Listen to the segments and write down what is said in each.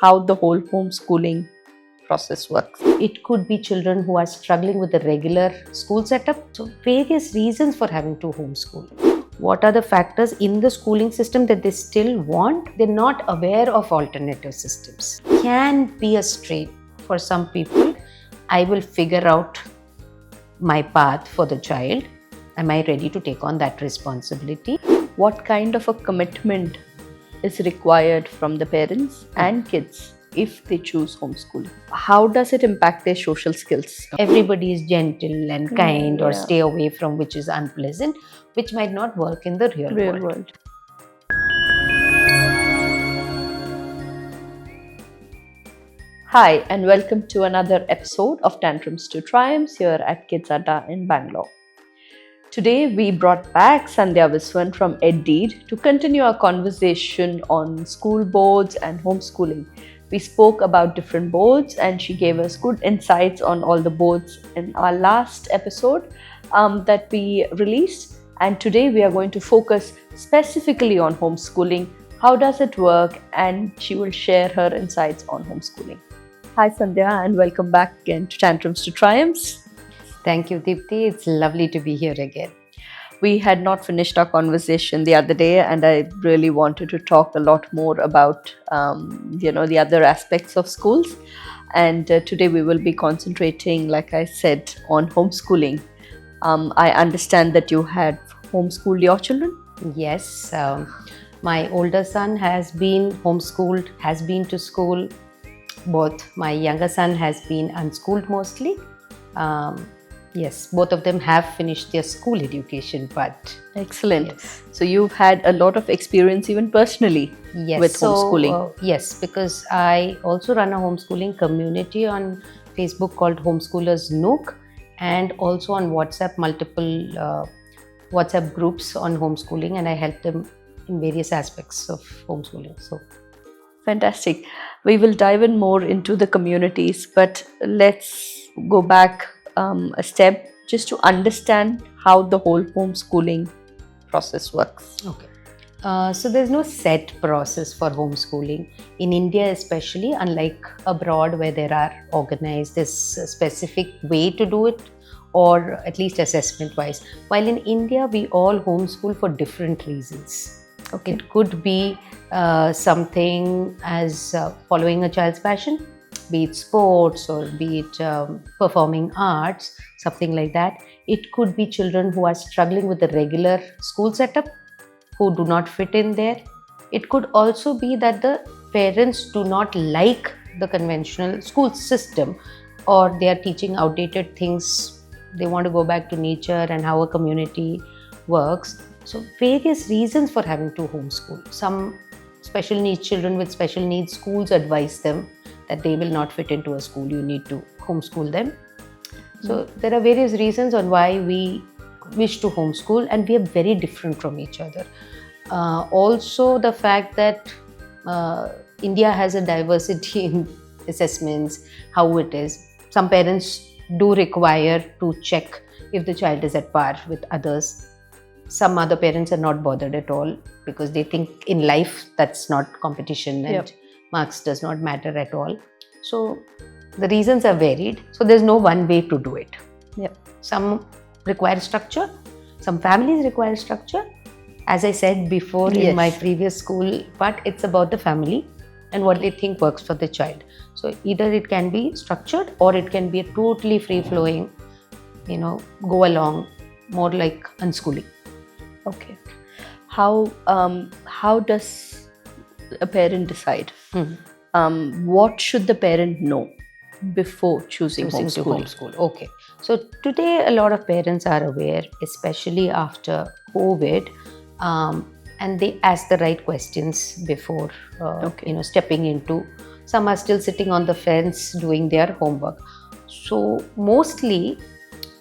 how the whole homeschooling process works. It could be children who are struggling with the regular school setup. So various reasons for having to homeschool. What are the factors in the schooling system that they still want? They're not aware of alternative systems. Can be a strain for some people. I will figure out my path for the child. Am I ready to take on that responsibility? What kind of a commitment is required from the parents and kids if they choose homeschooling? How does it impact their social skills? Everybody is gentle and kind or Yeah. stay away from which is unpleasant, which might not work in the real world. Hi, and welcome to another episode of Tantrums to Triumphs here at KydzAdda in Bangalore. Today, we brought back Sandhya Viswan from EdDeeD to continue our conversation on school boards and homeschooling. We spoke about different boards and she gave us good insights on all the boards in our last episode that we released. And today we are going to focus specifically on homeschooling. How does it work? And she will share her insights on homeschooling. Hi Sandhya, and welcome back again to Tantrums to Triumphs. Thank you, Deepti. It's lovely to be here again. We had not finished our conversation the other day, and I really wanted to talk a lot more about, the other aspects of schools. And today we will be concentrating, like I said, on homeschooling. I understand that you had homeschooled your children. Yes, my older son has been homeschooled, has been to school. Both my younger son has been unschooled mostly. Yes, both of them have finished their school education, but Excellent. yes. So you've had a lot of experience even personally with homeschooling. Yes, because I also run a homeschooling community on Facebook called Homeschoolers Nook, and also on WhatsApp, multiple WhatsApp groups on homeschooling, and I help them in various aspects of homeschooling. So Fantastic. We will dive in more into the communities, but let's go back a step just to understand how the whole homeschooling process works. okay. So there's no set process for homeschooling in India, especially, unlike abroad where there are organized this specific way to do it, or at least assessment wise. While in India, we all homeschool for different reasons. Okay. It could be something as following a child's passion, be it sports or be it performing arts, something like that. It could be children who are struggling with the regular school setup, who do not fit in there. It could also be that the parents do not like the conventional school system, or they are teaching outdated things. They want to go back to nature and how a community works. So various reasons for having to homeschool. Some special needs children with special needs, schools advise them that they will not fit into a school, you need to homeschool them. So there are various reasons on why we wish to homeschool, and we are very different from each other. Also the fact that India has a diversity in assessments, how it is. Some parents do require to check if the child is at par with others. Some other parents are not bothered at all because they think in life that's not competition and marks does not matter at all. So the reasons are varied. So there's no one way to do it. Some require structure. Some families require structure. As I said before in my previous school part, it's about the family and what they think works for the child. So either it can be structured or it can be a totally free-flowing, go along, more like unschooling. Okay. How does a parent decide? What should the parent know before choosing To homeschooling? homeschool. Okay. So today a lot of parents are aware, especially after COVID, and they ask the right questions before stepping into. Some are still sitting on the fence doing their homework. So mostly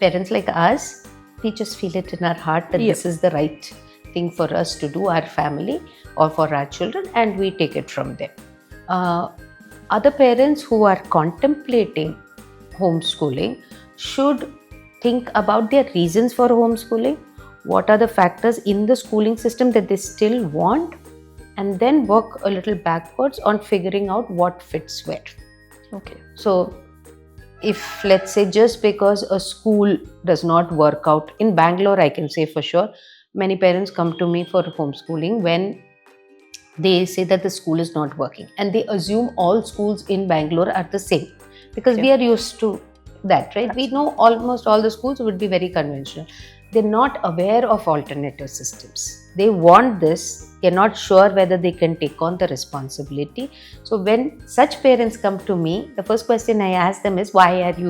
parents like us, we just feel it in our heart that this is the right thing for us to do, our family or for our children, and we take it from there. Other parents who are contemplating homeschooling should think about their reasons for homeschooling. What are the factors in the schooling system that they still want? and then work a little backwards on figuring out what fits where. Okay. So if, let's say, just because a school does not work out in Bangalore, I can say for sure, many parents come to me for homeschooling when they say that the school is not working, and they assume all schools in Bangalore are the same, because we are used to that, right? We know almost all the schools would be very conventional. They're not aware of alternative systems. They want this, they're not sure whether they can take on the responsibility. So when such parents come to me, the first question I ask them is, why do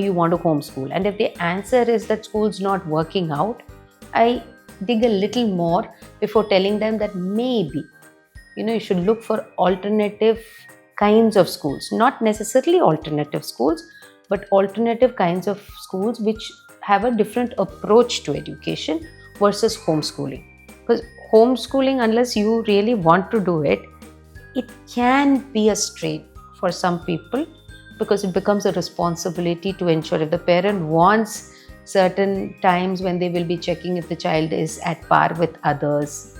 you want to homeschool? And if the answer is that school's not working out, I dig a little more before telling them that maybe, you should look for alternative kinds of schools, not necessarily alternative schools, but alternative kinds of schools which have a different approach to education versus homeschooling. Because homeschooling, unless you really want to do it, it can be a strain for some people, because it becomes a responsibility to ensure if the parent wants certain times when they will be checking if the child is at par with others,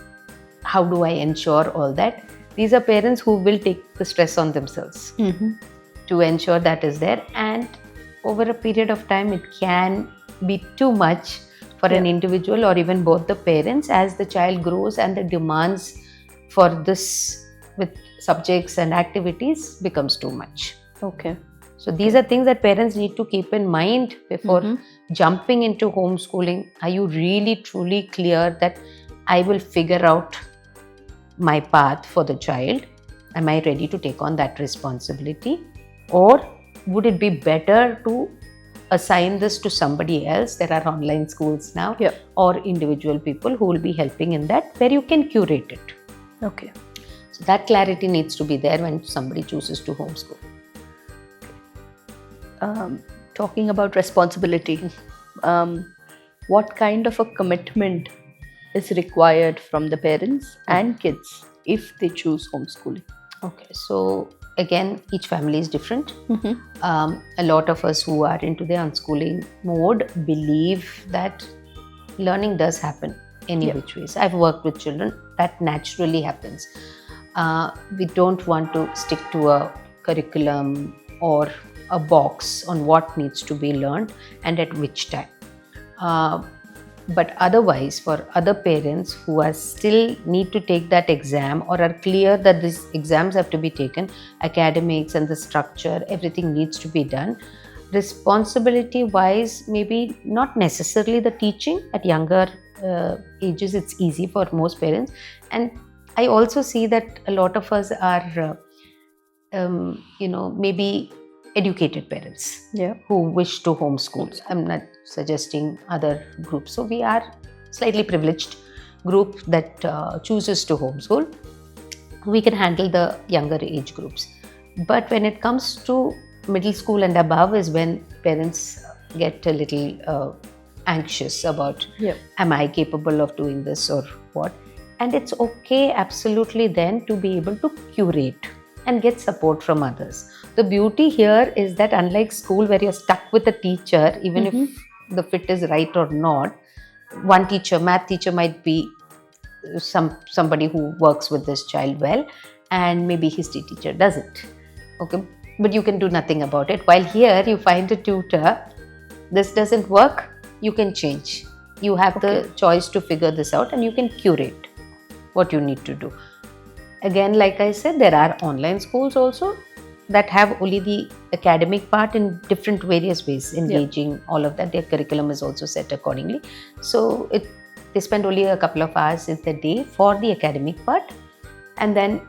how do I ensure all that? These are parents who will take the stress on themselves to ensure that is there, and over a period of time it can be too much for an individual or even both the parents, as the child grows and the demands for this with subjects and activities becomes too much. Okay. So these are things that parents need to keep in mind before jumping into homeschooling. Are you really truly clear that I will figure out my path for the child? Am I ready to take on that responsibility? Or would it be better to assign this to somebody else? There are online schools now, or individual people who will be helping in that, where you can curate it. Okay. So that clarity needs to be there when somebody chooses to homeschool. Talking about responsibility, what kind of a commitment is required from the parents and kids if they choose homeschooling? Okay, so again, each family is different. A lot of us who are into the unschooling mode believe that learning does happen any which ways. I've worked with children, that naturally happens. We don't want to stick to a curriculum or a box on what needs to be learned and at which time. But otherwise, for other parents who are still need to take that exam or are clear that these exams have to be taken, academics and the structure, everything needs to be done. Responsibility wise, maybe not necessarily the teaching. At younger ages, it's easy for most parents. And I also see that a lot of us are, maybe educated parents who wish to homeschool. I'm not suggesting other groups. So we are slightly privileged group that chooses to homeschool. We can handle the younger age groups. But when it comes to middle school and above is when parents get a little anxious about, am I capable of doing this or what? And it's okay, absolutely, then to be able to curate and get support from others. The beauty here is that unlike school where you're stuck with a teacher, even if the fit is right or not, one teacher, math teacher might be somebody who works with this child well, and maybe history teacher doesn't. Okay, but you can do nothing about it. While here you find a tutor, this doesn't work, you can change. You have the choice to figure this out and you can curate what you need to do. Again, like I said, there are online schools also that have only the academic part in different various ways, engaging all of that. Their curriculum is also set accordingly. So they spend only a couple of hours in the day for the academic part, and then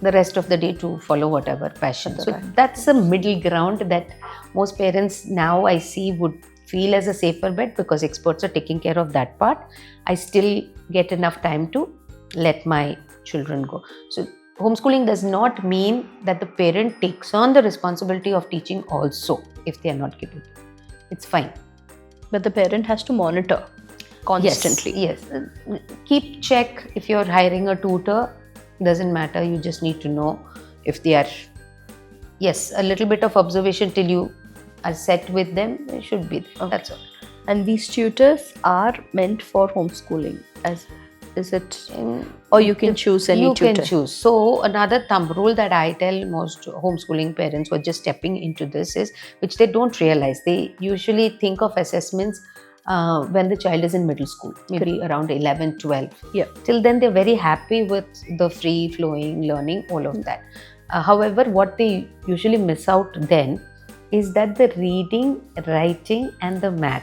the rest of the day to follow whatever passion. So that's a middle ground that most parents now I see would feel as a safer bet, because experts are taking care of that part. I still get enough time to let my children go. So homeschooling does not mean that the parent takes on the responsibility of teaching also if they are not capable. It's fine. But the parent has to monitor constantly. Yes. Keep check. If you're hiring a tutor, doesn't matter. You just need to know if they are, a little bit of observation till you are set with them. They should be. That's all. And these tutors are meant for homeschooling as Is it? Or you can choose any tutor? You can choose. So another thumb rule that I tell most homeschooling parents who are just stepping into this is, which they don't realize, they usually think of assessments when the child is in middle school, maybe around 11, 12. Yeah. Till then, they're very happy with the free-flowing learning, all of that. However, what they usually miss out then is that the reading, writing, and the math,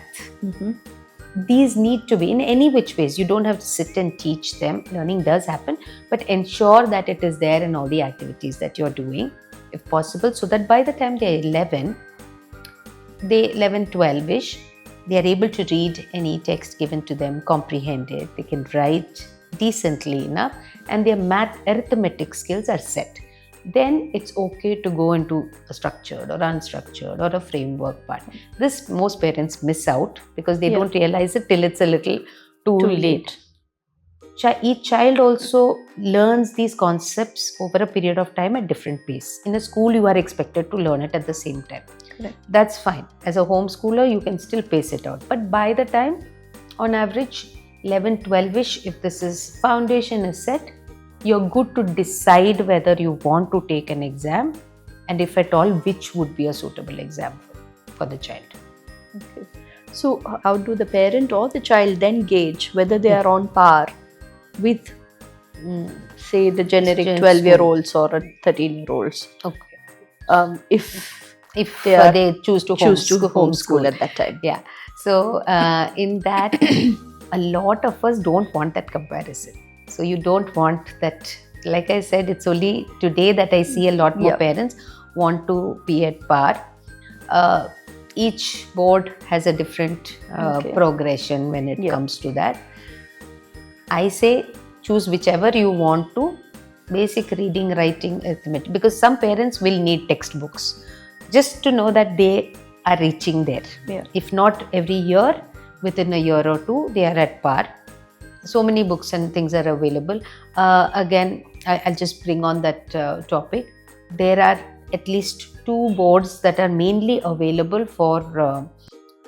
these need to be in any which ways. You don't have to sit and teach them. Learning does happen, but ensure that it is there in all the activities that you're doing, if possible, so that by the time they're 11, 12-ish, they are able to read any text given to them, comprehend it, they can write decently enough, and their math arithmetic skills are set. Then it's okay to go into a structured or unstructured or a framework part. This most parents miss out because they don't realize it till it's a little too late. Each child also learns these concepts over a period of time at different pace. In a school, you are expected to learn it at the same time. Correct. That's fine. As a homeschooler, you can still pace it out. But by the time, on average, 11, 12-ish, if this is foundation is set, you're good to decide whether you want to take an exam, and if at all, which would be a suitable exam for the child. Okay. So how do the parent or the child then gauge whether they are on par with, say, the generic 12-year-olds or 13-year-olds? Okay. If they choose to homeschool at that time. Yeah. So in that, a lot of us don't want that comparison. So you don't want that. Like I said, it's only today that I see a lot more parents want to be at par. Each board has a different progression when it comes to that. I say choose whichever you want to, basic reading, writing, arithmetic, because some parents will need textbooks just to know that they are reaching there. Yeah. If not every year, within a year or two, they are at par. So many books and things are available. Again, I'll just bring on that topic. There are at least 2 boards that are mainly available for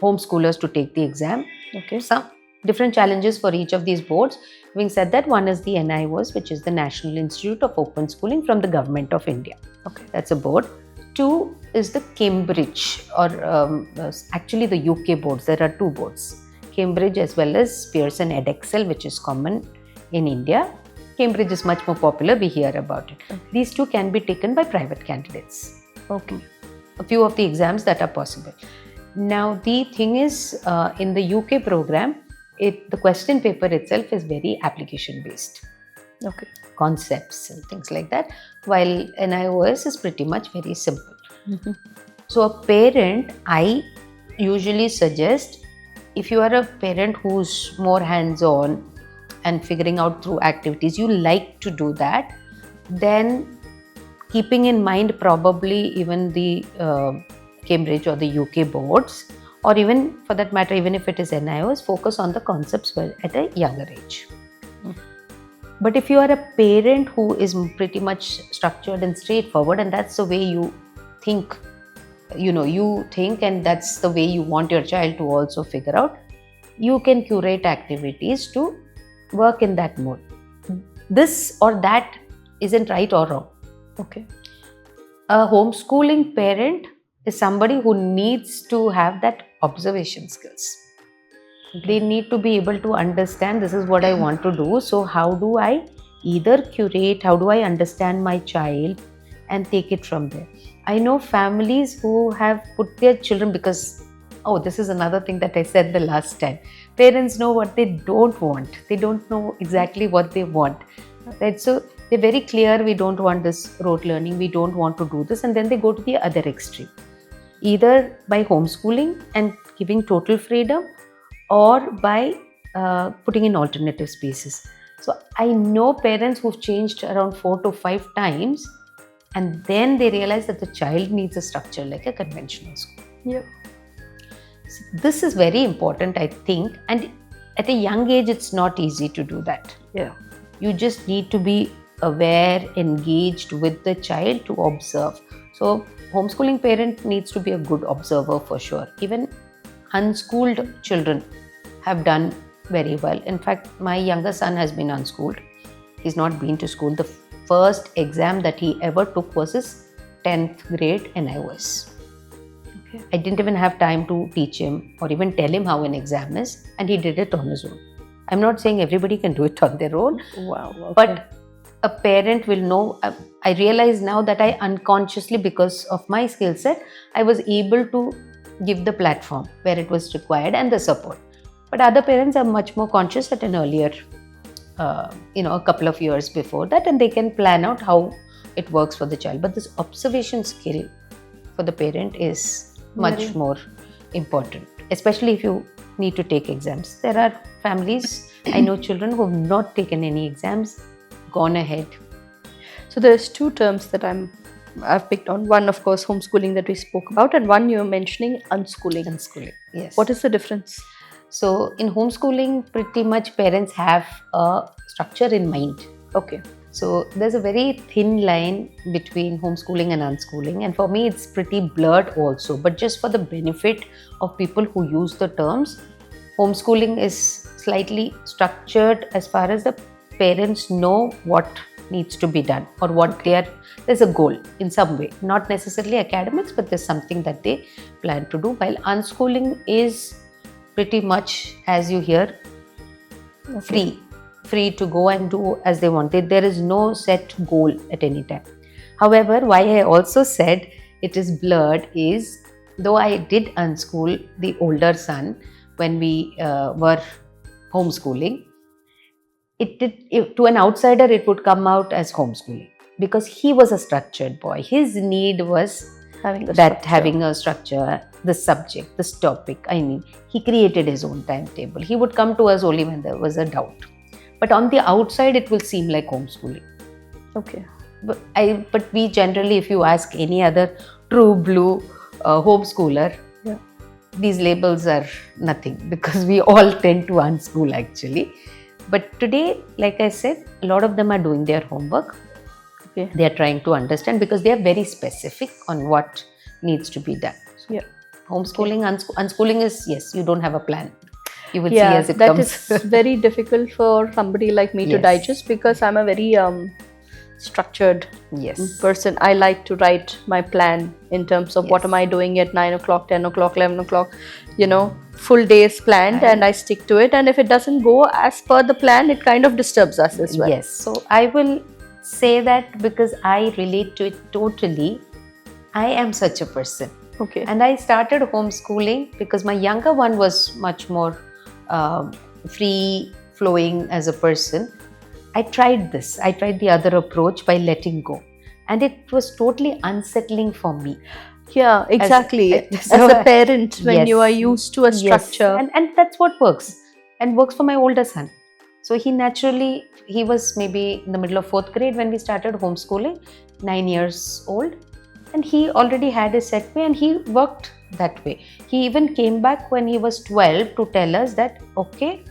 homeschoolers to take the exam. Okay. Some different challenges for each of these boards. Having said that, one is the NIOS, which is the National Institute of Open Schooling from the Government of India. Okay. That's a board. 2 is the Cambridge, or actually the UK boards. There are 2 boards. Cambridge as well as Pearson EdExcel, which is common in India. Cambridge is much more popular, we hear about it. Okay. These 2 can be taken by private candidates. Okay. A few of the exams that are possible. Now the thing is, in the UK program, the question paper itself is very application based. Okay. Concepts and things like that, while NIOS is pretty much very simple. So a parent, I usually suggest, if you are a parent who's more hands-on and figuring out through activities, you like to do that, then keeping in mind probably even the Cambridge or the UK boards, or even for that matter, even if it is NIOS, focus on the concepts at a younger age. But if you are a parent who is pretty much structured and straightforward, and that's the way you think, and that's the way you want your child to also figure out, you can curate activities to work in that mode. This or that isn't right or wrong. Okay. A homeschooling parent is somebody who needs to have that observation skills. They need to be able to understand, this is what I want to do. So how do I either curate, how do I understand my child and take it from there? I know families who have put their children, because, this is another thing that I said the last time. Parents know what they don't want. They don't know exactly what they want. Right? So they're very clear, we don't want this rote learning, we don't want to do this. And then they go to the other extreme. Either by homeschooling and giving total freedom, or by putting in alternative spaces. So I know parents who've changed around 4 to 5 times, and then they realize that the child needs a structure like a conventional school. Yeah. So this is very important, I think, and at a young age, it's not easy to do that. Yeah. You just need to be aware, engaged with the child to observe. So homeschooling parent needs to be a good observer for sure. Even unschooled children have done very well. In fact, my younger son has been unschooled. He's not been to school. The first exam that he ever took was his 10th grade NIOS. Okay. I didn't even have time to teach him or even tell him how an exam is, and he did it on his own. I'm not saying everybody can do it on their own, Wow. Okay. but a parent will know. I realize now that I unconsciously, because of my skill set, I was able to give the platform where it was required and the support. But other parents are much more conscious at an earlier, a couple of years before that, and they can plan out how it works for the child. But this observation skill for the parent is much more important, especially if you need to take exams. There are families, I know children who have not taken any exams, gone ahead. So there's two terms that I've picked on. One, of course, homeschooling that we spoke about, and one you're mentioning, unschooling. Unschooling, yes. What is the difference? So in homeschooling, pretty much parents have a structure in mind. Okay. So there's a very thin line between homeschooling and unschooling, and for me it's pretty blurred also. But just for the benefit of people who use the terms, homeschooling is slightly structured as far as the parents know what needs to be done or what there's a goal in some way, not necessarily academics, but there's something that they plan to do. While unschooling is pretty much, as you hear, free to go and do as they wanted. There is no set goal at any time. However, why I also said it is blurred is, though I did unschool the older son when we were homeschooling, to an outsider it would come out as homeschooling because he was a structured boy. His need was having a structure, the subject, this topic. I mean, he created his own timetable. He would come to us only when there was a doubt. But on the outside, it will seem like homeschooling. Okay. But we generally, if you ask any other true blue homeschooler, these labels are nothing because we all tend to unschool actually. But today, like I said, a lot of them are doing their homework. Okay. They are trying to understand because they are very specific on what needs to be done. So, homeschooling, unschooling is, yes, you don't have a plan. You will see as it comes. That is very difficult for somebody like me to digest because I'm a very structured person. I like to write my plan in terms of what am I doing at 9 o'clock, 10 o'clock, 11 o'clock, full day is planned and I stick to it. And if it doesn't go as per the plan, it kind of disturbs us as well. Yes. So I will say that because I relate to it totally. I am such a person. Okay. And I started homeschooling because my younger one was much more free flowing as a person. I tried the other approach by letting go, and it was totally unsettling for me. Yeah, exactly. As a parent, when you are used to a structure. And that's what works and works for my older son. So he was maybe in the middle of 4th grade when we started homeschooling, 9 years old, and he already had a set way and he worked that way. He even came back when he was 12 to tell us that, okay,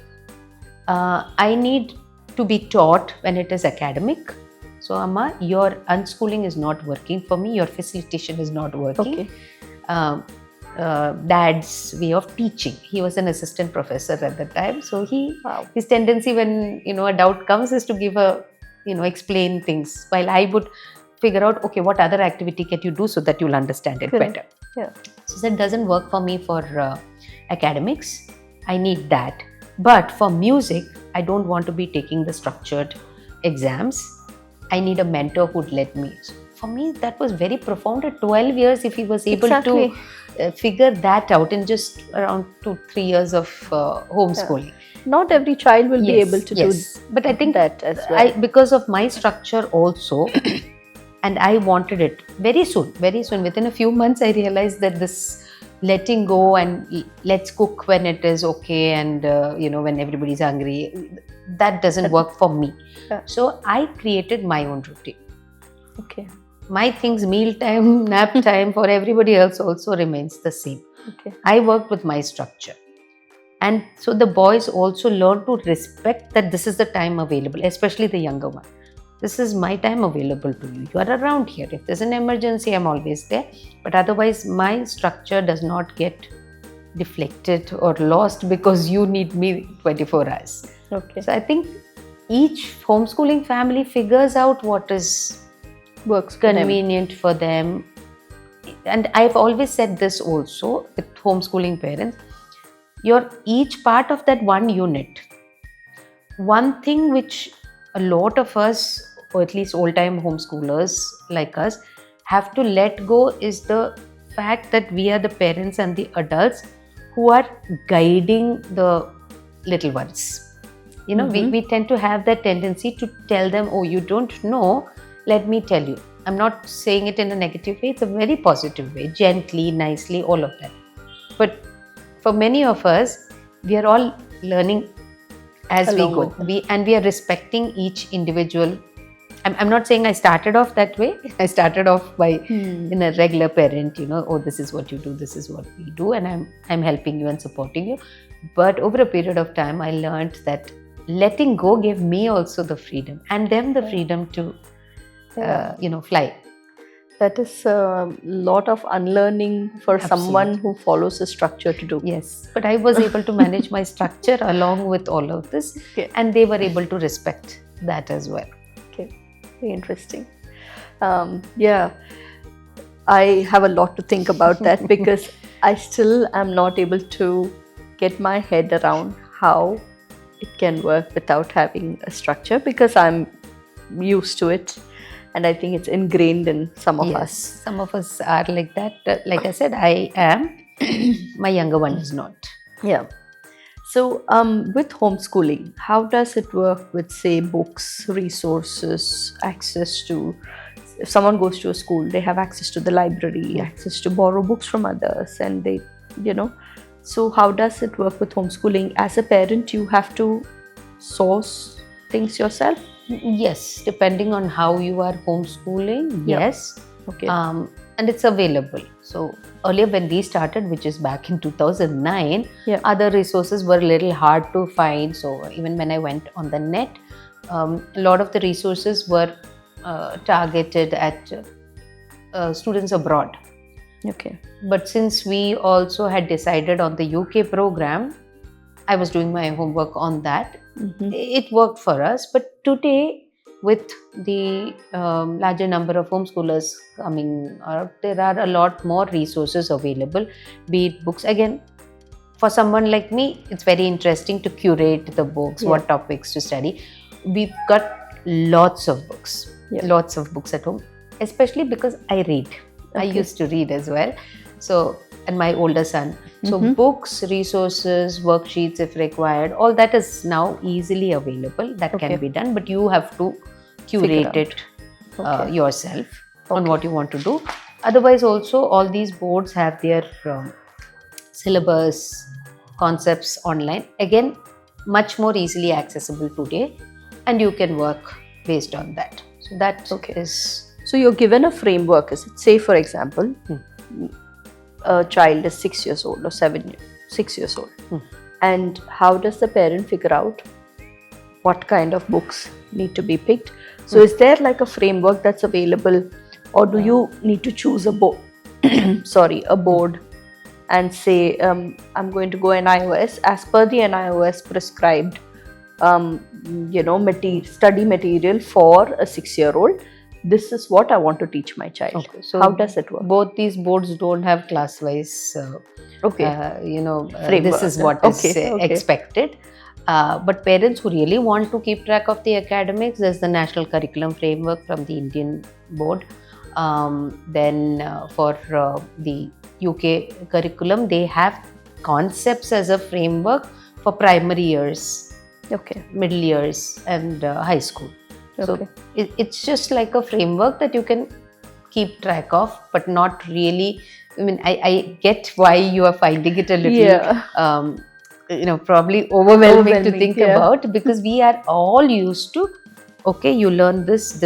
I need to be taught when it is academic. So, Amma, your unschooling is not working for me. Your facilitation is not working. Okay. Dad's way of teaching. He was an assistant professor at the time. So, his tendency when, a doubt comes is to give explain things. While I would figure out, okay, what other activity can you do so that you'll understand it better. Yeah. So, that doesn't work for me for academics. I need that. But for music, I don't want to be taking the structured exams. I need a mentor who'd let me. So for me, that was very profound. At 12 years, if he was able to figure that out in just around 2-3 years of homeschooling. Yeah. Not every child will be able to do but I think that as well. Because of my structure also, and I wanted it very soon, within a few months, I realized that this letting go and let's cook when it is okay and when everybody's hungry, that doesn't work for me. So I created my own routine. Okay. My things, meal time, nap time for everybody else also remains the same. Okay. I worked with my structure, and so the boys also learn to respect that this is the time available, especially the younger one. This is my time available to you. You are around here. If there's an emergency, I'm always there. But otherwise, my structure does not get deflected or lost because you need me 24 hours. Okay. So I think each homeschooling family figures out what is Works for them. convenient for them. And I've always said this also with homeschooling parents, you're each part of that one unit. One thing which a lot of us, or at least old-time homeschoolers like us, have to let go is the fact that we are the parents and the adults who are guiding the little ones. You know, we tend to have that tendency to tell them, oh, you don't know, let me tell you. I'm not saying it in a negative way, it's a very positive way, gently, nicely, all of that. But for many of us, we are all learning as Along we go. with them. We are respecting each individual. I'm not saying I started off that way. I started off by in a regular parent, you know, oh, this is what you do, this is what we do, and I'm helping you and supporting you. But over a period of time, I learned that letting go gave me also the freedom and them the freedom to, fly. That is a lot of unlearning for someone Absolutely. who follows a structure to do. Yes, but I was able to manage my structure along with all of this, Okay. and they were able to respect that as well. Okay, very interesting. Yeah, I have a lot to think about that because I still am not able to get my head around how it can work without having a structure because I'm used to it. And I think it's ingrained in some of us. Some of us are like that. Like I said, I am. My younger one is not. Yeah. So with homeschooling, how does it work with, say, books, resources, access to, if someone goes to a school, they have access to the library, access to borrow books from others, and they, so how does it work with homeschooling? As a parent, you have to source things yourself? Yes, depending on how you are homeschooling, Yeah. yes. Okay. And it's available. So earlier when we started, which is back in 2009, Yeah. other resources were a little hard to find. So even when I went on the net, a lot of the resources were targeted at students abroad. Okay. But since we also had decided on the UK program, I was doing my homework on that. It worked for us. But today, with the larger number of homeschoolers coming up, there are a lot more resources available, be it books. Again, for someone like me, it's very interesting to curate the books, what topics to study. We've got lots of books at home, especially because I read. I used to read as well. So, and my older son. So books, resources, worksheets if required, all that is now easily available. That can be done, but you have to curate it yourself on what you want to do. Otherwise also all these boards have their syllabus, concepts online. Again, much more easily accessible today, and you can work based on that. So that is... So you're given a framework, is it? Say for example, a child is 6 years old or 6 years old. And how does the parent figure out what kind of books need to be picked? So is there like a framework that's available, or do you need to choose a board and say, I'm going to go NIOS as per the NIOS prescribed study material for a 6-year-old. This is what I want to teach my child. Okay, so how does it work? Both these boards don't have class-wise, this is what is expected. But parents who really want to keep track of the academics, there's the National Curriculum Framework from the Indian board. Then for the UK curriculum, they have concepts as a framework for primary years, middle years, and high school. So it's just like a framework that you can keep track of, but not really. I mean, I get why you are finding it a little, probably overwhelming to think about, because we are all used to, you learn this.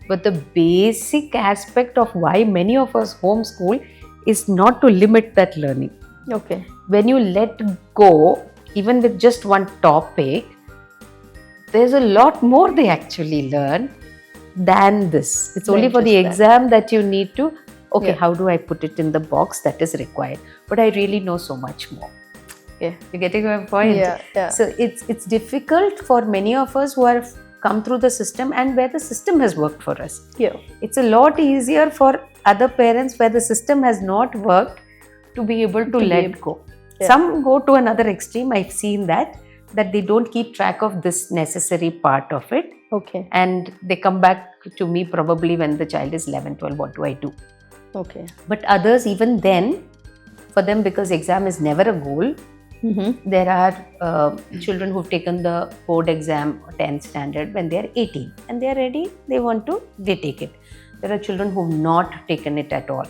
But the basic aspect of why many of us homeschool is not to limit that learning. When you let go, even with just one topic, there's a lot more they actually learn than this. It's only for the exam that you need to, Okay, Yeah. how do I put it in the box that is required? But I really know so much more. Yeah. You're getting my point? Yeah. So it's difficult for many of us who have come through the system and where the system has worked for us. Yeah. It's a lot easier for other parents where the system has not worked to be able to be let able- go. Yeah. Some go to another extreme. I've seen that they don't keep track of this necessary part of it, Okay. and they come back to me probably when the child is 11, 12. What do I do? Okay. But others, even then, for them, because exam is never a goal, Mm-hmm. there are children who've taken the board exam 10th standard when they are 18 and they are ready, they take it. There are children who've not taken it at all.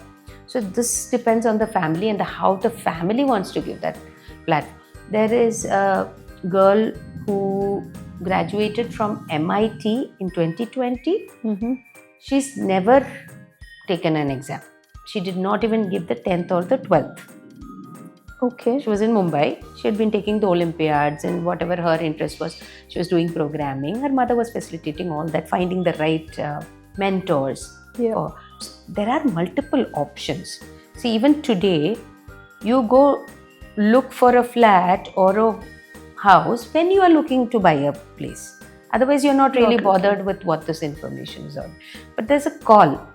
So this depends on the family and how the family wants to give that platform. There is a girl who graduated from MIT in 2020. Mm-hmm. She's never taken an exam. She did not even give the 10th or the 12th. Okay. She was in Mumbai. She had been taking the Olympiads and whatever her interest was. She was doing programming. Her mother was facilitating all that, finding the right mentors. Yeah. There are multiple options. See, even today, you go look for a flat or a house when you are looking to buy a place. Otherwise, you're not really bothered with what this information is on. But there's a call.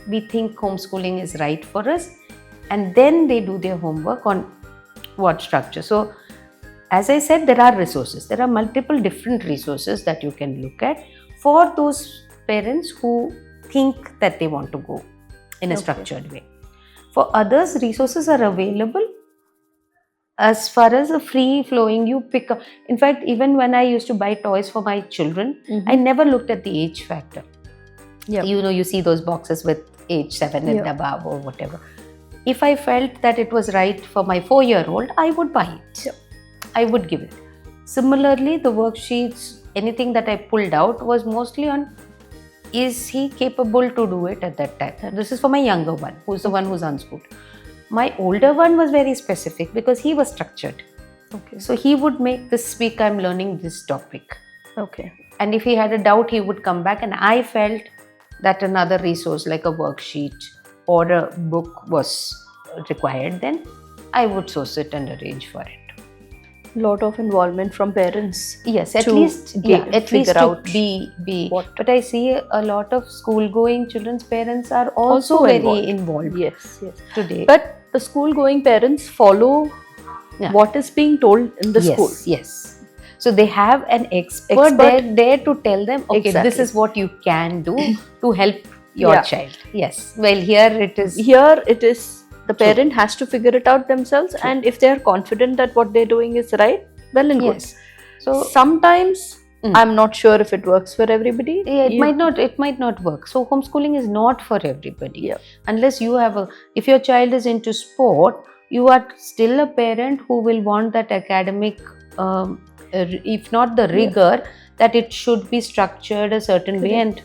We think homeschooling is right for us, and then they do their homework on what structure. So, as I said, there are resources. There are multiple different resources that you can look at for those parents who think that they want to go in a structured way. For others, resources are available. As far as a free flowing, you pick up. In fact, even when I used to buy toys for my children, I never looked at the age factor. Yeah. You see those boxes with age 7 and above or whatever. If I felt that it was right for my 4-year-old, I would buy it. Yeah. I would give it. Similarly, the worksheets, anything that I pulled out was mostly on, is he capable to do it at that time? This is for my younger one, who's the one who's unschooled. My older one was very specific because he was structured. Okay. So he would make, this week I'm learning this topic. Okay. And if he had a doubt, he would come back, and I felt that another resource like a worksheet or a book was required, then I would source it and arrange for it. Lot of involvement from parents. Yes, at to least figure out to be. what. But I see a lot of school-going children's parents are also very involved Yes. today. But the school-going parents follow what is being told in the school. Yes. So they have an expert there to tell them, okay, this is what you can do to help your child. Yes. Well, here it is. The parent has to figure it out themselves, and if they are confident that what they're doing is right, well and good. So sometimes I'm not sure if it works for everybody. Yeah, it might not work. So homeschooling is not for everybody. Yeah. Unless you have if your child is into sport, you are still a parent who will want that academic, if not the rigor, that it should be structured a certain way, and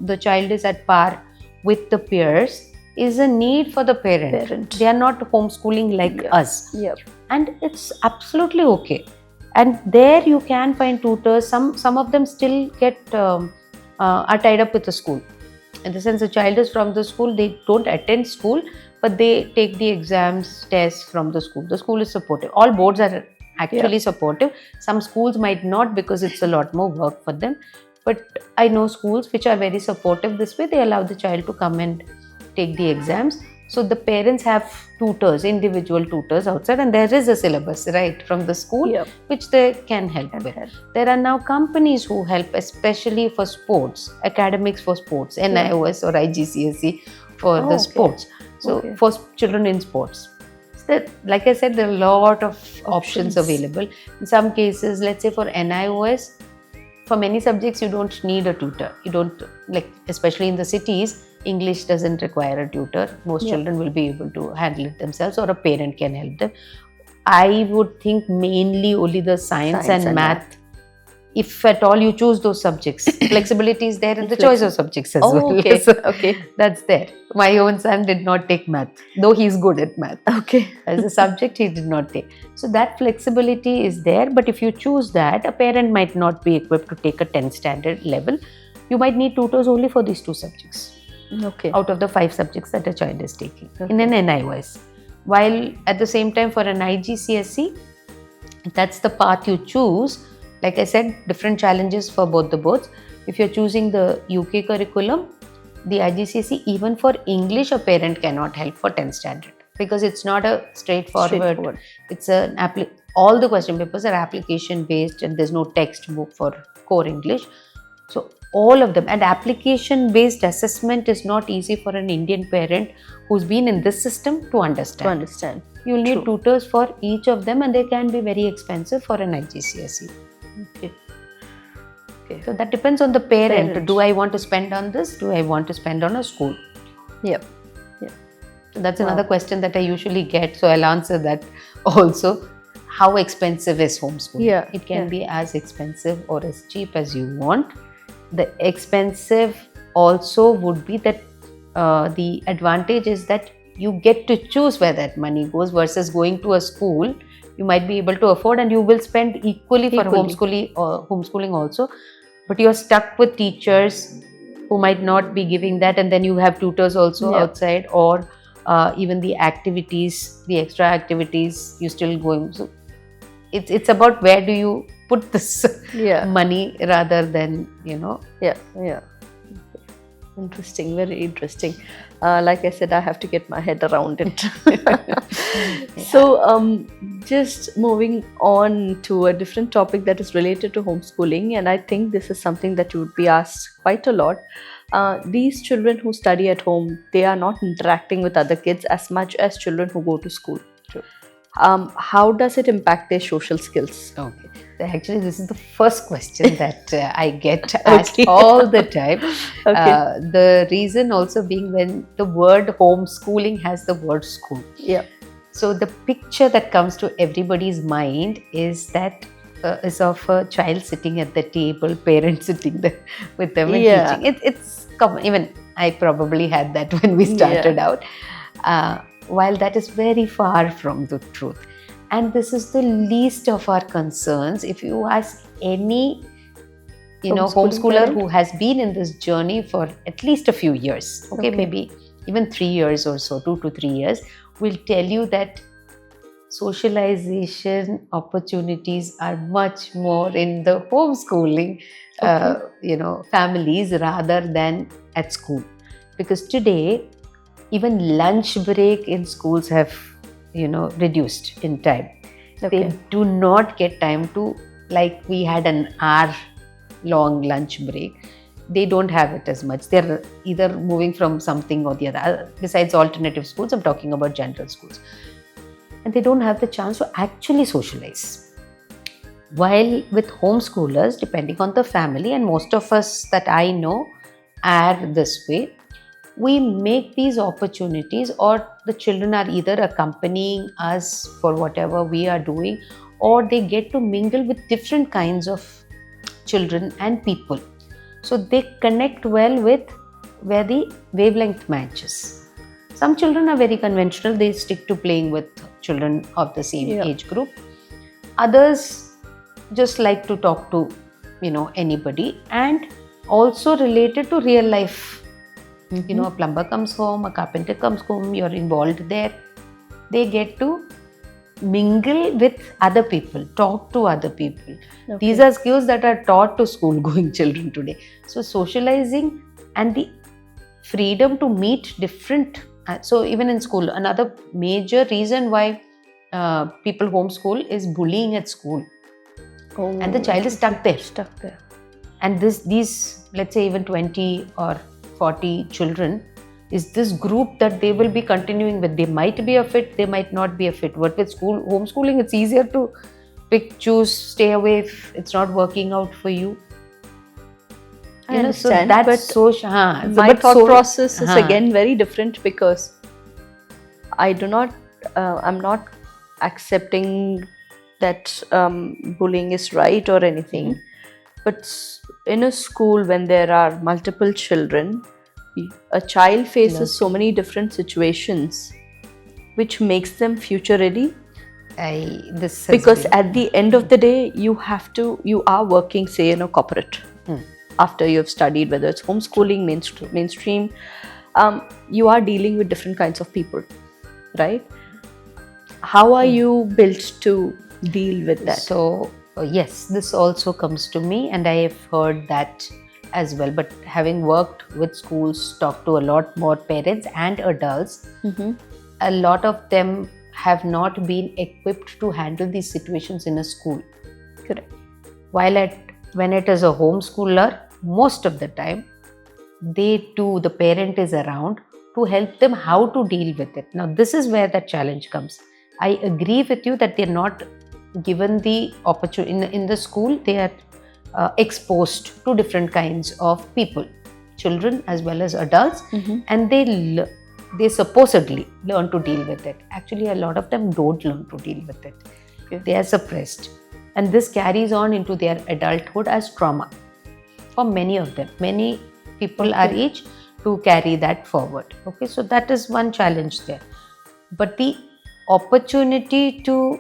the child is at par with the peers, is a need for the parent. They are not homeschooling like us. And it's absolutely okay. And there you can find tutors. Some of them still get are tied up with the school. In the sense, the child is from the school, they don't attend school, but they take the exams, tests from the school. The school is supportive. All boards are actually supportive. Some schools might not, because it's a lot more work for them. But I know schools which are very supportive this way. They allow the child to come and take the exams. So the parents have tutors, individual tutors outside, and there is a syllabus right from the school which they can help with. There are now companies who help, especially for sports, academics for sports, NIOS or IGCSE for the sports. So for children in sports. So like I said, there are a lot of options available. In some cases, let's say for NIOS, for many subjects you don't need a tutor. You don't, like, especially in the cities, English doesn't require a tutor. Most children will be able to handle it themselves, or a parent can help them. I would think mainly only the science and math. If at all you choose those subjects, flexibility is there in the choice of subjects as well. Okay. So, that's there. My own son did not take math, though he's good at math. As a subject, he did not take. So that flexibility is there. But if you choose that, a parent might not be equipped to take a 10th standard level. You might need tutors only for these two subjects. Okay. out of the 5 subjects that a child is taking in an NI wise. While at the same time for an IGCSE, that's the path you choose. Like I said, different challenges for both the boards. If you're choosing the UK curriculum, the IGCSE, even for English, a parent cannot help for 10th standard because it's not a straightforward. It's all the question papers are application based and there's no textbook for core English. So all of them, and application based assessment is not easy for an Indian parent who's been in this system to understand. You'll need tutors for each of them and they can be very expensive for an IGCSE. Okay. So that depends on the parent. Do I want to spend on this? Do I want to spend on a school? Yep. So that's another question that I usually get. So I'll answer that also. How expensive is homeschooling? Yeah. It can be as expensive or as cheap as you want. The expensive also would be that the advantage is that you get to choose where that money goes versus going to a school you might be able to afford and you will spend equally for homeschooling also, but you're stuck with teachers who might not be giving that, and then you have tutors also outside, or even the activities, the extra activities you still going. So it's about where do you put this money rather than Interesting, very interesting. Like I said, I have to get my head around it. So just moving on to a different topic that is related to homeschooling, and I think this is something that you would be asked quite a lot. These children who study at home, they are not interacting with other kids as much as children who go to school. True. How does it impact their social skills? Okay. Actually, this is the first question that I get asked all the time. The reason also being when the word homeschooling has the word school. Yeah. So the picture that comes to everybody's mind is that is of a child sitting at the table, parents sitting there with them and teaching. It's common. Even I probably had that when we started out. While that is very far from the truth. And this is the least of our concerns. If you ask any homeschooler who has been in this journey for at least a few years, maybe even 3 years or so, 2 to 3 years, will tell you that socialization opportunities are much more in the homeschooling families rather than at school. Because today, even lunch break in schools have reduced in time. They do not get time to, like we had an hour long lunch break. They don't have it as much. They're either moving from something or the other. Besides alternative schools, I'm talking about general schools. And they don't have the chance to actually socialize. While with homeschoolers, depending on the family, and most of us that I know are this way, we make these opportunities, or the children are either accompanying us for whatever we are doing, or they get to mingle with different kinds of children and people. So they connect well with where the wavelength matches. Some children are very conventional, they stick to playing with children of the same age group. Others just like to talk to anybody, and also related to real life. A plumber comes home, a carpenter comes home, you're involved there. They get to mingle with other people, talk to other people. These are skills that are taught to school going children today. So socializing and the freedom to meet different. So even in school, another major reason why people homeschool is bullying at school. And the child is stuck there. And these, let's say even 20 or 40 children is this group that they will be continuing with. They might be a fit, they might not be a fit. But with homeschooling, it's easier to pick, choose, stay away if it's not working out for you. I understand, so that's my thought process is again very different, because I'm not accepting that bullying is right or anything. But in a school, when there are multiple children, a child faces so many different situations, which makes them future ready. Because at the end of the day, you are working, say, in a corporate. After you've studied, whether it's homeschooling, mainstream, you are dealing with different kinds of people, right? How are you built to deal with that? So, yes, this also comes to me, and I have heard that as well. But having worked with schools, talked to a lot more parents and adults, a lot of them have not been equipped to handle these situations in a school. Correct. While when it is a homeschooler, most of the time, the parent is around to help them how to deal with it. Now, this is where the challenge comes. I agree with you that they're not given the opportunity. In the school, they are exposed to different kinds of people, children as well as adults, and they supposedly learn to deal with it. Actually, a lot of them don't learn to deal with it. Okay. They are suppressed. And this carries on into their adulthood as trauma for many of them. Many people are age to carry that forward. Okay, so that is one challenge there. But the opportunity to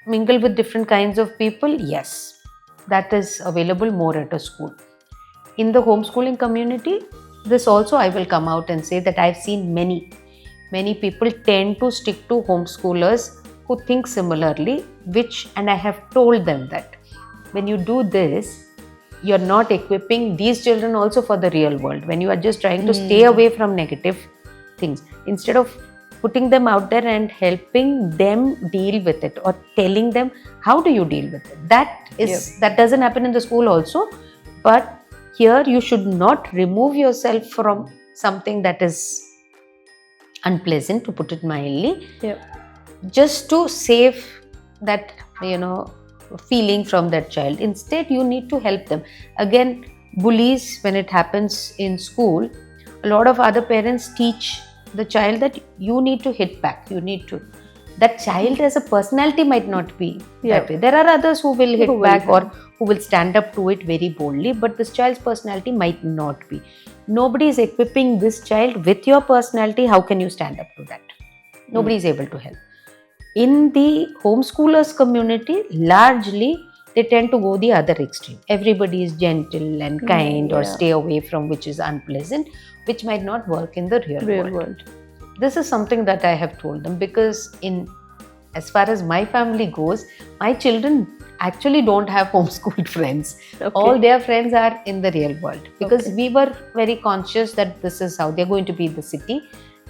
mingle with different kinds of people, yes, that is available more at a school. In the homeschooling community, this also I will come out and say that I've seen many people tend to stick to homeschoolers who think similarly, and I have told them that when you do this, you're not equipping these children also for the real world. When you are just trying to stay away from negative things, instead of putting them out there and helping them deal with it or telling them how do you deal with it. That doesn't happen in the school also. But here you should not remove yourself from something that is unpleasant, to put it mildly, just to save that feeling from that child. Instead, you need to help them. Again, bullies, when it happens in school, a lot of other parents teach the child that you need to hit back. That child as a personality might not be that way. There are others who will hit back or who will stand up to it very boldly, but this child's personality might not be. Nobody is equipping this child with your personality. How can you stand up to that? Nobody is able to help. In the homeschoolers community, largely they tend to go the other extreme. Everybody is gentle and kind or stay away from which is unpleasant, which might not work in the real world. This is something that I have told them, because as far as my family goes, my children actually don't have homeschooled friends. All their friends are in the real world, because we were very conscious that this is how they're going to be in the city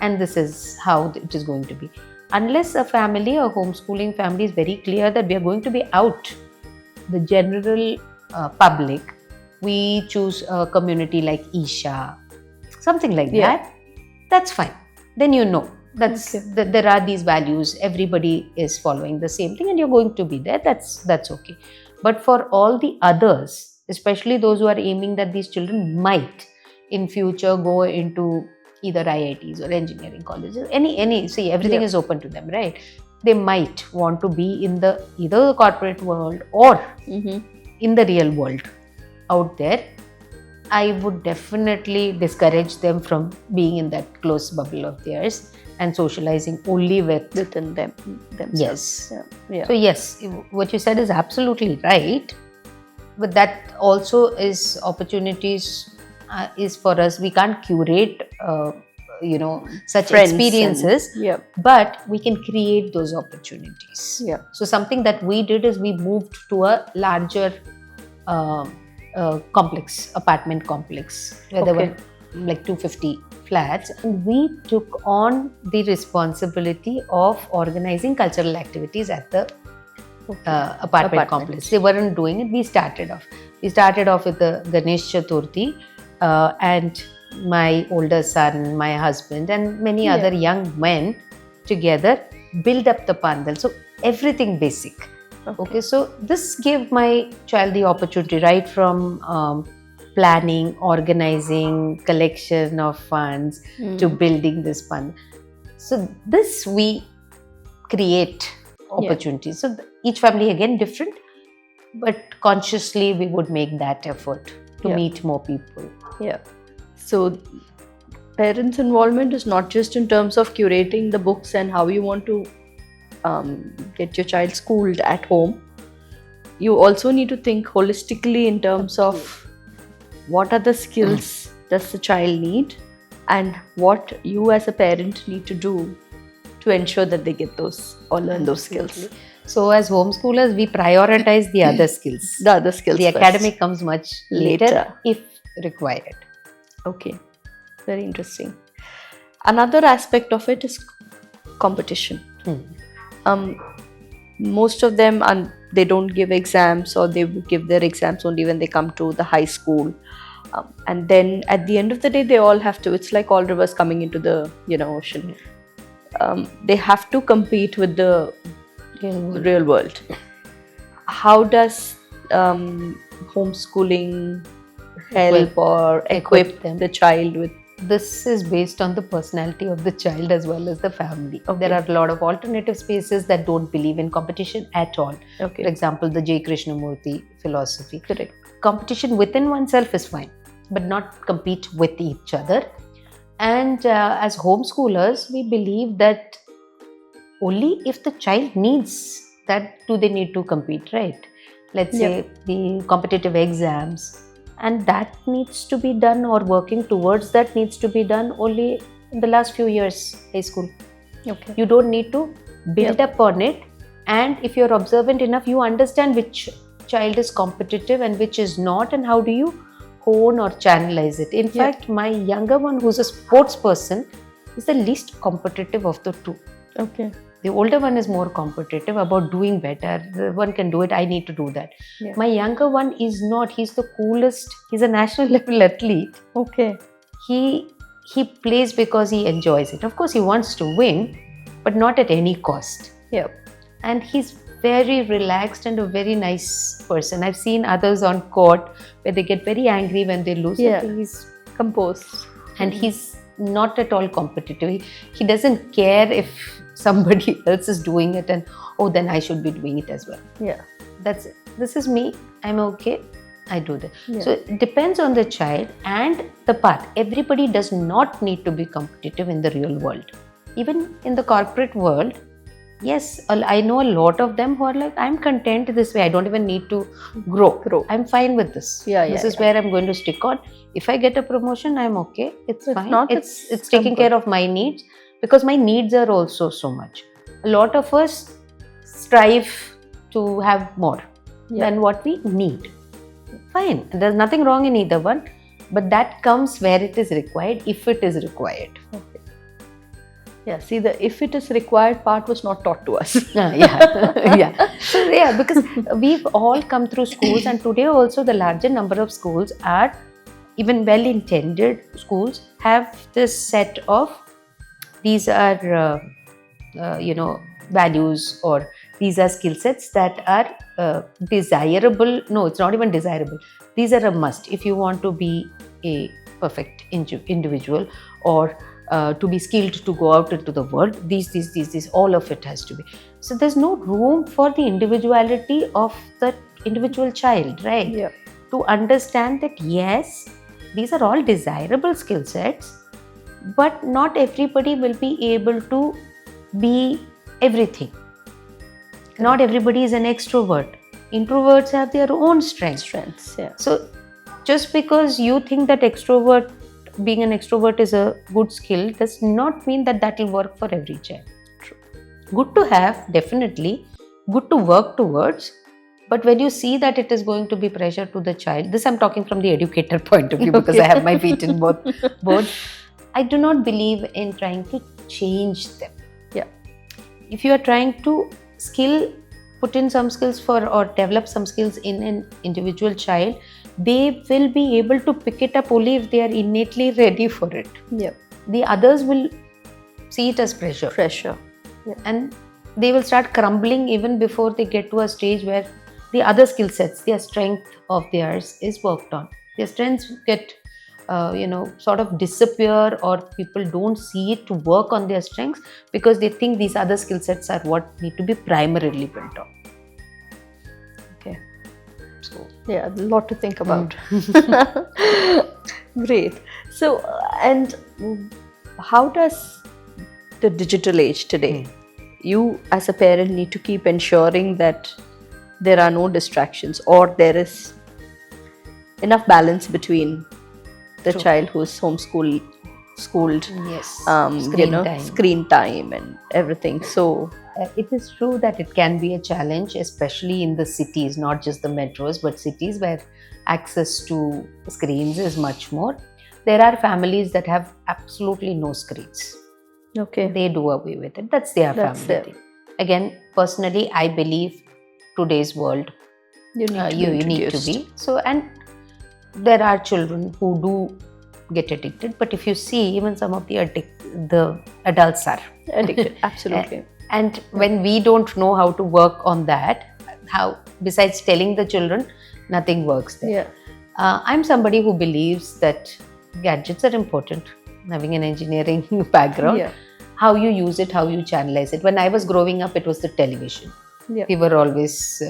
and this is how it is going to be. Unless a homeschooling family is very clear that we are going to be out, the general public, we choose a community like Isha, something like that, that's fine. Then there are these values, everybody is following the same thing and you're going to be there, that's okay. But for all the others, especially those who are aiming that these children might in future go into either IITs or engineering colleges, see, everything is open to them, right? They might want to be in either the corporate world or in the real world out there. I would definitely discourage them from being in that close bubble of theirs and socializing only within themselves. Yes. So yes, what you said is absolutely right. But that also is opportunities is for us. We can't curate such Friends experiences, but we can create those opportunities. So something that we did is we moved to a larger apartment complex where there were like 250 flats, and we took on the responsibility of organizing cultural activities at the apartment complex. They weren't doing it. We started off with the Ganesh Chaturthi, and my older son, my husband, and many other young men together build up the pandal. So everything basic. Okay, so this gave my child the opportunity, right from planning, organizing, collection of funds to building this pandal. So this we create opportunities. So each family again different, but consciously we would make that effort to meet more people. So parents' involvement is not just in terms of curating the books and how you want to get your child schooled at home. You also need to think holistically in terms of what are the skills does the child need and what you as a parent need to do to ensure that they get those or learn those skills. So as homeschoolers, we prioritize the other skills. The other skills The first. academic comes much later if required. Okay, very interesting. Another aspect of it is competition. Most of them, they don't give exams, or they give their exams only when they come to the high school. And then at the end of the day, they all have to, it's like all rivers coming into the ocean. They have to compete with the real world. How does homeschooling help or equip them. the child with? This is based on the personality of the child as well as the family. There are a lot of alternative spaces that don't believe in competition at all. For example, the J. Krishnamurti philosophy. Correct. Competition within oneself is fine, but not compete with each other. And as homeschoolers, we believe that only if the child needs that do they need to compete, right? Let's say the competitive exams, and that needs to be done, or working towards that needs to be done only in the last few years, high school. You don't need to build up on it, and if you're observant enough, you understand which child is competitive and which is not, and how do you hone or channelize it. In fact, my younger one, who's a sports person, is the least competitive of the two. The older one is more competitive about doing better. The one can do it, I need to do that. My younger one is not. He's the coolest. He's a national level athlete. He plays because he enjoys it. Of course, he wants to win, but not at any cost. And he's very relaxed and a very nice person. I've seen others on court where they get very angry when they lose. He's composed. And he's not at all competitive. He doesn't care if somebody else is doing it and then I should be doing it as well. That's it. This is me. I'm okay. I do that. So it depends on the child and the path. Everybody does not need to be competitive in the real world. Even in the corporate world, yes, I know a lot of them who are like, I'm content this way. I don't even need to grow. I'm fine with this. This is where I'm going to stick on. If I get a promotion, I'm okay. It's fine. It's taking care of my needs, because my needs are also so much. A lot of us strive to have more than what we need. Fine. There's nothing wrong in either one, but that comes where it is required, if it is required. See, the if it is required part was not taught to us. So because we've all come through schools, and today also the larger number of schools are, even well-intended schools, have this set of, these are values, or these are skill sets that are desirable. No, it's not even desirable. These are a must if you want to be a perfect individual, or to be skilled to go out into the world. These, all of it has to be. So there's no room for the individuality of the individual child, right? To understand that, yes, these are all desirable skill sets, but not everybody will be able to be everything. Not everybody is an extrovert. Introverts have their own strengths. So just because you think that being an extrovert is a good skill, does not mean that will work for every child. Good to have, definitely. Good to work towards. But when you see that it is going to be pressure to the child, this I'm talking from the educator point of view, because I have my feet in both. I do not believe in trying to change them. If you are trying to put in some skills or develop some skills in an individual child, they will be able to pick it up only if they are innately ready for it. The others will see it as pressure. And they will start crumbling even before they get to a stage where the other skill sets, their strength of theirs is worked on. Their strengths get sort of disappear, or people don't see it to work on their strengths because they think these other skill sets are what need to be primarily built on. So a lot to think about. Great. So, and how does the digital age today, you as a parent need to keep ensuring that there are no distractions, or there is enough balance between the child who is homeschooled schooled. Yes. Screen time. Screen time and everything. So it is true that it can be a challenge, especially in the cities, not just the metros, but cities where access to screens is much more. There are families that have absolutely no screens. Okay. They do away with it. That's their family thing. Again, personally, I believe today's world, you need to be. So, and there are children who do get addicted, but if you see, even some of the adults are addicted. Absolutely. And when we don't know how to work on that, how besides telling the children, nothing works there. Yeah. I'm somebody who believes that gadgets are important. Having an engineering background, how you use it, how you channelize it. When I was growing up, it was the television. Yeah. We were always,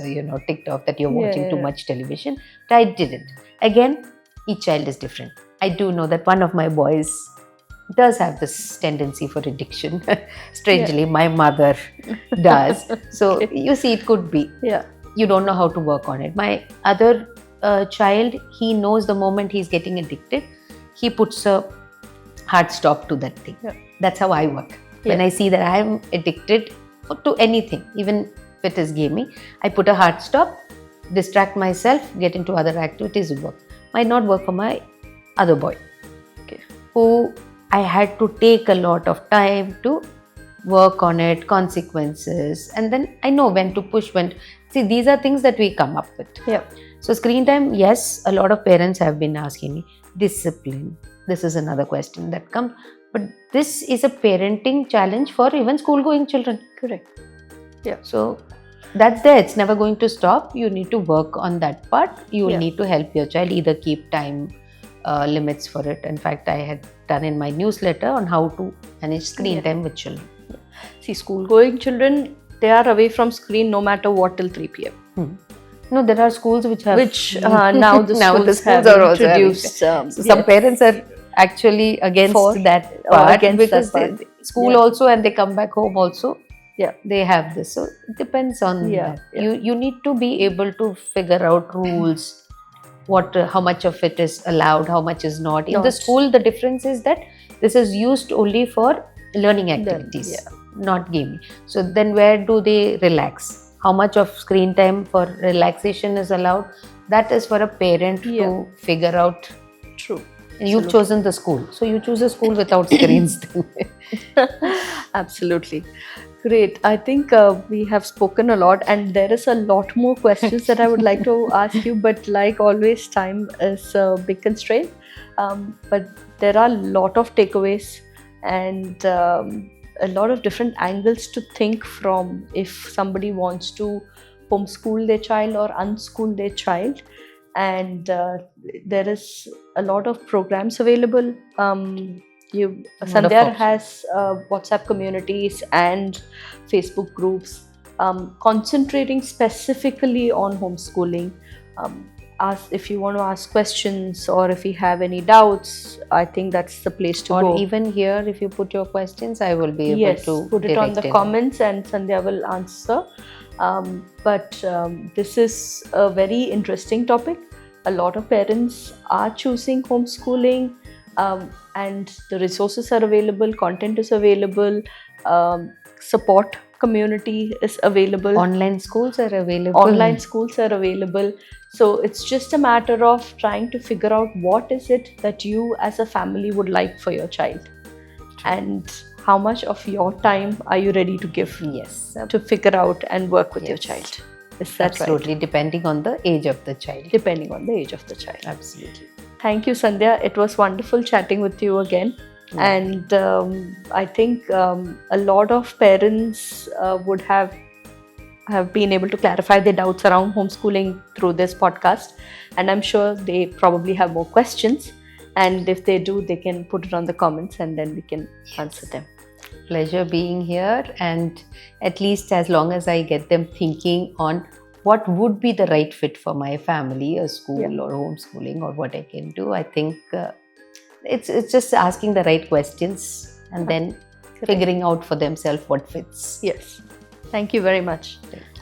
ticked off that you're watching too much television. But I didn't. Again, each child is different. I do know that one of my boys does have this tendency for addiction. Strangely, my mother does. So you see, it could be. Yeah. You don't know how to work on it. My other child, he knows the moment he's getting addicted, he puts a hard stop to that thing. Yeah. That's how I work. When I see that I'm addicted to anything, even if it is gaming, I put a hard stop, distract myself, get into other activities, work. Might not work for my other boy, who I had to take a lot of time to work on it, consequences, and then I know when to push, see, these are things that we come up with. Yeah. So screen time, yes, a lot of parents have been asking me. Discipline, this is another question that comes, but this is a parenting challenge for even school-going children. Correct. Yeah. So that's there. It's never going to stop. You need to work on that part. You will need to help your child, either keep time limits for it. In fact, I had done in my newsletter on how to manage screen time with children. See, school-going children, they are away from screen no matter what till 3 p.m. No, there are schools which have... now the schools have are introduced... So some parents are actually against that part, because school also, and they come back home also. Yeah, they have this. So it depends on that. You need to be able to figure out rules, how much of it is allowed, how much is not. In the school, the difference is that this is used only for learning activities, not gaming. So then where do they relax? How much of screen time for relaxation is allowed? That is for a parent to figure out. True. And you've chosen the school. So you choose a school without screens. Absolutely. Great. I think we have spoken a lot, and there is a lot more questions that I would like to ask you, but like always, time is a big constraint. But there are a lot of takeaways and a lot of different angles to think from if somebody wants to homeschool their child or unschool their child. And there is a lot of programs available. Sandhya has WhatsApp communities and Facebook groups concentrating specifically on homeschooling. If you want to ask questions or if you have any doubts, I think that's the place to go. Or even here, if you put your questions, I will be able to put it on the comments and Sandhya will answer. But this is a very interesting topic. A lot of parents are choosing homeschooling, and the resources are available, content is available, support community is available. Online schools are available. So it's just a matter of trying to figure out what is it that you as a family would like for your child. And how much of your time are you ready to give to figure out and work with your child. Is that absolutely right? Depending on the age of the child. Absolutely. Thank you, Sandhya. It was wonderful chatting with you again. And I think a lot of parents would have been able to clarify their doubts around homeschooling through this podcast. And I'm sure they probably have more questions. And if they do, they can put it on the comments and then we can answer them. Pleasure being here. And at least as long as I get them thinking on what would be the right fit for my family, a school or homeschooling or what I can do, I think it's just asking the right questions and then figuring out for themselves what fits. Yes. Thank you very much. Thank you.